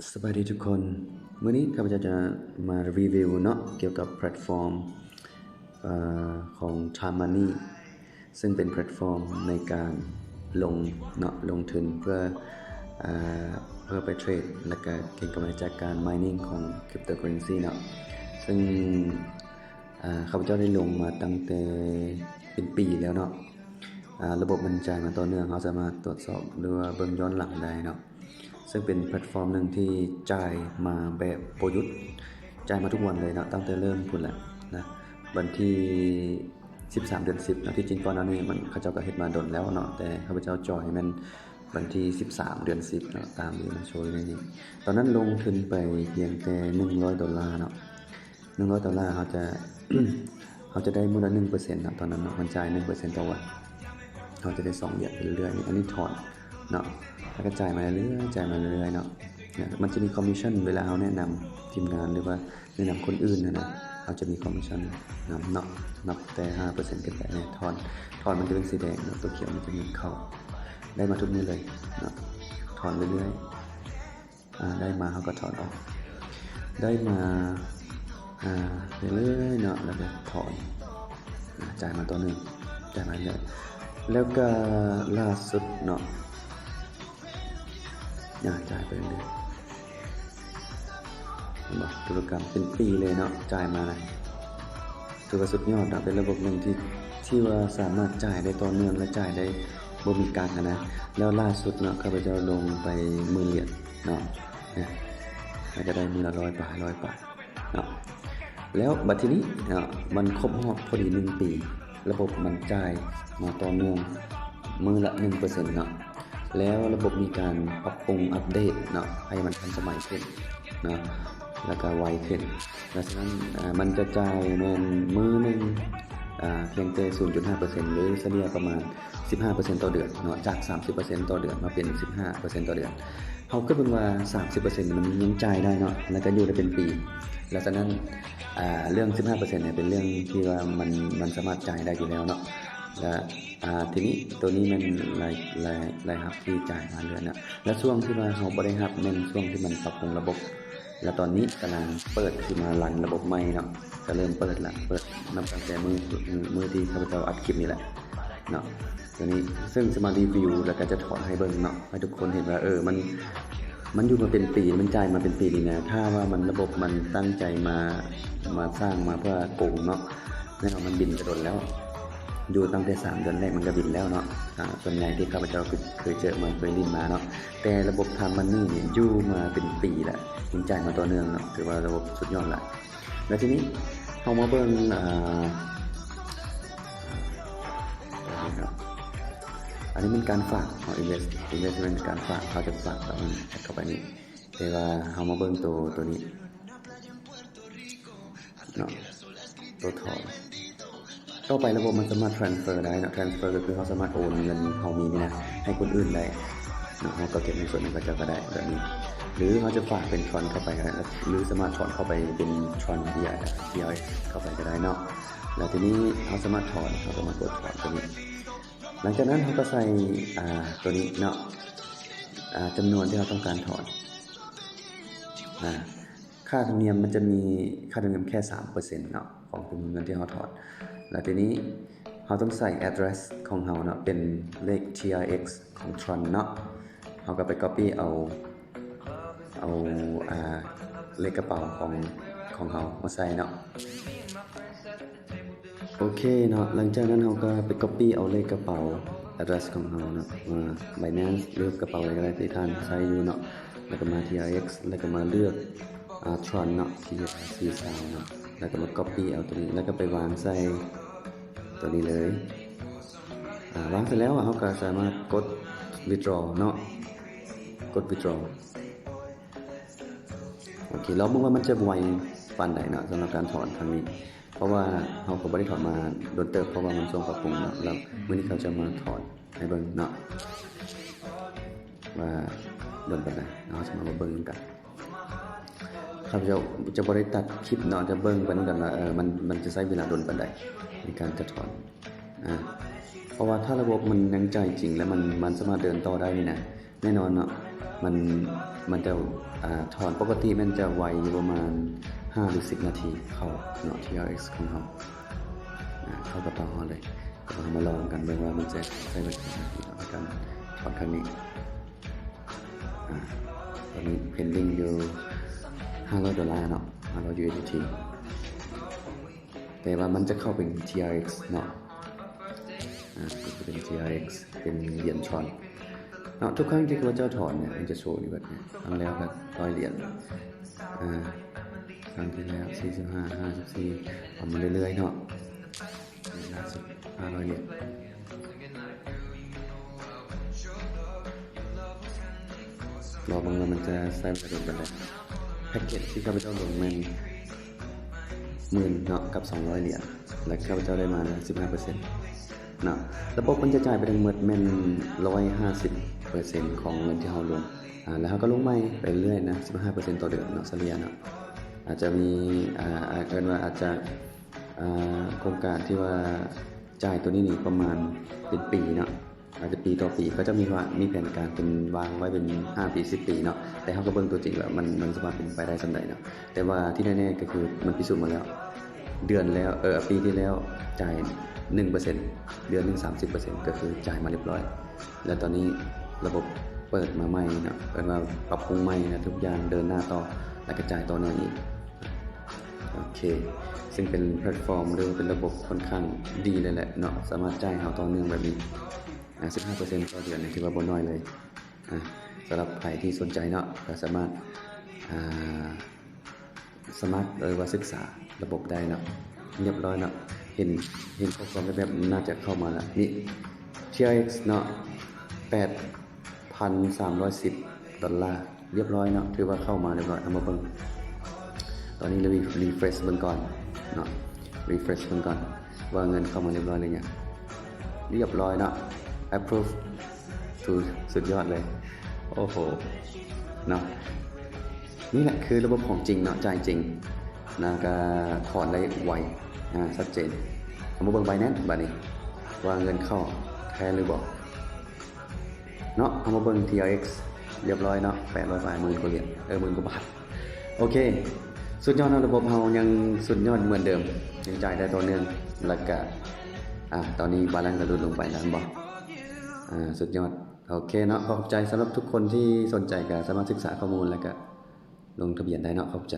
สวัสดีทุกคนวันนี้ข้าพเจ้าจะมารีวิวเนาะเกี่ยวกับแพลตฟอร์มของ Time Money ซึ่งเป็นแพลตฟอร์มในการลงเนาะลงทุนเพื่อไปเทรดและก็เก็งกำไรจากการ mining ของ cryptocurrency เนาะซึ่งข้าพเจ้าได้ลงมาตั้งแต่เป็นปีแล้วเนาะระบบมันจ่ายมาต่อเนื่องเราสามารถตรวจสอบหรือว่าเบิ่งย้อนหลังได้เนาะซึ่งเป็นแพลตฟอร์มหนึ่งที่จ่ายมาแบบประยุทธ์จ่ายมาทุกวันเลยเนาะตั้งแต่เริ่มพุ่นแหละนะวันที่13 เดือน 10เนาะที่จริงก่อนหน้านี้มันเขาเจ้าก็เฮ็ดมาดนแล้วเนาะแต่ข้าพเจ้าจอยมันวันที่13 เดือน 10เนาะตามที่มันโชว์ในนี้ตอนนั้นลงทุนไปเพียงแค่$100เนาะ$100เขาจะ เขาจะได้มูลค่า 1% เนาะตอนนั้นเนาะมันจ่าย 1% ต่อวันเขาจะได้2เหรียญไปเรื่อยๆอันนี้ถอนเนาะแล้วก็จ่ายมาเรื่อยๆเนาะมันจะมีคอมมิชชั่นเวลาเขาแนะนำทีมงานหรือว่าแนะนำคนอื่นนะเขาจะมีคอมมิชชั่นนับแต่ 5% ขึ้นไปเนี่ยถอนมันจะเป็นสีแดงเนาะตัวเขียวมันจะมีเข้าได้มาทุกมื้อเลยเนาะถอนเรื่อยๆได้มาเขาก็ถอนออกได้มาเรื่อยๆเนาะแล้วก็ถอนจ่ายมาตัวหนึ่งจ่ายมาเลยแล้วก็ล่าสุดเนาะจ่ายไปเรื่อยๆธุรกรรมเป็นปีเลยเนาะจ่ายมานะถือว่าสุดยอดนะเป็นระบบหนึ่งที่ว่าสามารถจ่ายได้ต่อเนื่องและจ่ายได้บ่มีกักนะแล้วล่าสุดเนาะข้าพเจ้าลงไป10,000 เหรียญเนาะแล้วก็ได้มื้อละ100 บาทเนาะแล้วบัดทีนี้มันครบรอบพอดี1 ปีระบบมันจ่ายมาต่อเนื่องมื้อละ 1% เนาะแล้วระบบมีการปรับปรุงอัปเดตเนาะให้มันทันสมัยขึ้นเนาะแล้วก็ไวขึ้นดังนั้นมันจะจ่ายแม่นมื้อนึงเพียงแค่ 0.5% หรือเฉลี่ยประมาณ 15% ต่อเดือนเนาะจาก 30% ต่อเดือนมาเป็น 15% ต่อเดือนเฮาคิดเบิ่งว่า 30% มันยังจ่ายได้เนาะแล้วก็อยู่ได้เป็นปีแล้วฉะนั้นเรื่อง 15% เนี่ยเป็นเรื่องที่ว่ามันสามารถจ่ายได้อยู่แล้วเนาะและทีนี้ตัวนี้มันรายรับที่จ่ายมาเรื่อยนะและช่วงที่ว่าเฮาบ่ได้รับแม่นช่วงที่มันปรับปรุงระบบและตอนนี้กำลังเปิดขึ้นมารันระบบใหม่เนาะก็เริ่มเปิดนับตั้งแต่มื้อที่ข้าพเจ้าอัดคลิปนี่แหละเนาะตัวนี้ซึ่งจะมารีวิวแล้วก็จะถอดให้เบิ่งเนาะให้ทุกคนเห็นว่ามันอยู่มาเป็นปีมันจ่ายมาเป็นปีนี่นะถ้าว่ามันระบบมันตั้งใจมาสร้างมาเพื่อโกงเนาะแน่นอนมันบินกระโดดแล้วอยู่ตั้งแต่3 เดือนแรกมันก็บินแล้วเนาะส่วนใหญ่ที่ข้าพเจ้าเคยเจอมาเคยลิ้นมาเนาะแต่ระบบTime Moneyเนี่ยอยู่มาเป็นปีแล้วยังจ่ายมาต่อเนื่องเนาะถือว่าระบบสุดยอดละแล้วทีนี้เฮามาเบิ่งอันนี้เป็นการฝากของ invest เป็นการฝากเขาจะฝากแล้วมันแอดเข้าไปนี่แต่ว่าเฮามาเบิ่งตัวนี้เนาะตัวถอนเข้าไประบบมันสามารถ transfer ได้นะ transfer ก็คือเขาสามารถโอนเงินเขามีนี่นะให้คนอื่นได้นะเขาก็เก็บในส่วนนึงก็จะก็ได้แบบนี้หรือเขาจะฝากเป็นทรอนเข้าไปก็ได้หรือสามารถถอนเข้าไปเป็นทรอนที่เข้าไปก็ได้เนาะแล้วทีนี้เขาสามารถถอนเขาสามารถกดถอนตัวนี้หลังจากนั้นเขาก็ใส่ตัวนี้เนาะจำนวนที่เราต้องการถอนค่าธรรมเนียมมันจะมีค่าธรรมเนียมแค่ 3% เนาะของจำนวนเงินที่เราถอนแล้วทีนี้เราต้องใส่ address ของเราเนาะเป็นเลข TRX ของ Tron เนาะเราก็ไป copy เอาเลขกระเป๋าของเรามาใส่เนาะโอเคเนาะหลังจากนั้นเราก็ไป copy เอาเลขกระเป๋า address ของเราเนาะมา Binance เลือกกระเป๋าอะไรก็ได้ที่ท่านใช้อยู่เนาะแล้วก็มา TRX แล้วก็มาเลือกTron เนาะ TRC เนาะแล้วก็มา copy เอาตัวนี้แล้วก็ไปวางใส่ตัวนี้เลยวางเสร็จแล้วเขาก็สามารถกด withdraw เนาะกด withdraw โอเคเราบอกว่ามันจะไวปานใดเนาะสำหรับการถอนครั้งนี้เพราะว่าเขาก็บ่ได้ถอนมาโดนเติบเพราะว่ามันส่งปรับปรุงเนาะแล้วมื้อนี้เขาจะมาถอนให้เบิ่งเนาะว่าโดนปานใดเราจะมาเบิ่งกันครับจะบ่ได้ตัดคลิปเนาะจะเบิ่งกันว่ามันจะใช้เวลาโดนปานใดในการจะถอนเพราะว่าถ้าระบบมันยังใจจริงแล้วมันสามารถเดินต่อได้นี่นะแน่นอนเนาะมัน มันจะถอนปกติมันจะไวอยู่ประมาณ5หรือ10นาทีเข้าเนาะ TRX ของเราเข้ากระเป๋าเราเลยเรามาลองกันดูว่ามันจะใช้เวลาในการถอนครั้งนี้ตอนนี้ pending อยู่$500เนาะ$500 USDT แต่ว่ามันจะเข้าเป็น TRX เนาะก็จะเป็น TRX เป็นเหรียญทรอนเนาะทุกครั้งที่ข้าพเจ้าถอนเนี่ยมันจะโชว์อยู่แบบนี้ครั้งแล้วครับ100เหรียญครั้งที่แล้ว45 54ทำมาเรื่อยๆเนาะล่าสุด500เหรียญรอบางวันมันจะใส่ประเด็นกันเลยแพ็กเกจที่ข้าพเจ้าลงมัน10,000เนาะกับ200เหรียญและข้าพเจ้าได้มา15%เนาะระบบมันจะจ่ายไปทั้งหมดแม่น150%ของเงินที่เราลงแล้วเขาก็ลงใหม่ไปเรื่อยนะ15%ต่อเดือนเนาะเฉลี่ยเนาะอาจจะมีเกินว่าอาจจะโครงการที่ว่าจ่ายตัวนี้ประมาณเป็นปีเนาะอาจจะปีต่อปีก็จะมีแผนการเป็นวางไว้เป็น5ปี10ปีเนาะแต่เขาก็เบิ่งตัวจริงว่ามันสามารถเป็นไปได้สำใดเนาะแต่ว่าที่แน่ๆก็คือมันพิสูจน์มาแล้วเดือนแล้วปีที่แล้วจ่าย 1% เดือนนึง 30% ก็คือจ่ายมาเรียบร้อยแล้วตอนนี้ระบบเปิดมาใหม่เนาะเปิดมาปรับปรุงใหม่นะทุกอย่างเดินหน้าต่อแล้วก็จ่ายต่อเนื่องอีกโอเคซึ่งเป็นแพลตฟอร์มหรือเป็นระบบค่อนข้างดีเลยแหละเนาะสามารถจ่ายเฮาต่อเนื่องแบบนี้15% ต่อเดือนนี่ถือว่าบ่น้อยเลยสำหรับใครที่สนใจเนาะก็สามารถสมัครหรือว่าศึกษาระบบได้เนาะเรียบร้อยเนาะเห็นข้อความแบบน่าจะเข้ามาแล้วนี่ TRX เนาะ$8,310เรียบร้อยเนาะถือว่าเข้ามาเรียบร้อยเอามาเบิ่งตอนนี้เรารีเฟรชเบิ่งก่อนเนาะรีเฟรชเบิ่งก่อนว่าเงินเข้ามาเรียบร้อยเลยเนี่ยเรียบร้อยเนาะ approve สุดยอดเลยโอ้โหเนาะนี่แหละคือระบบของจริงเนาะจ่ายจริงนะก็ถอนได้ไวชัดเจนเอามาเบิ่งใบนั้นบัดนี้ว่าเงินเข้าแท้หรือบ่เนาะเอามาเบิ่ง TRX เรียบร้อยเนาะ800บาท10,000กว่าเหรียญ10,000กว่าบาทโอเคสุดยอดนะระบบเฮายังสุดยอดเหมือนเดิมยังจ่ายได้ต่อเนื่องแล้วก็ตอนนี้บาลานซ์ก็ลดลงไปแล้วบ่สุดยอดโอเคเนาะขอบใจสำหรับทุกคนที่สนใจก็สามารถศึกษาข้อมูลแล้วก็ลงทะเบียนได้เนาะขอบใจ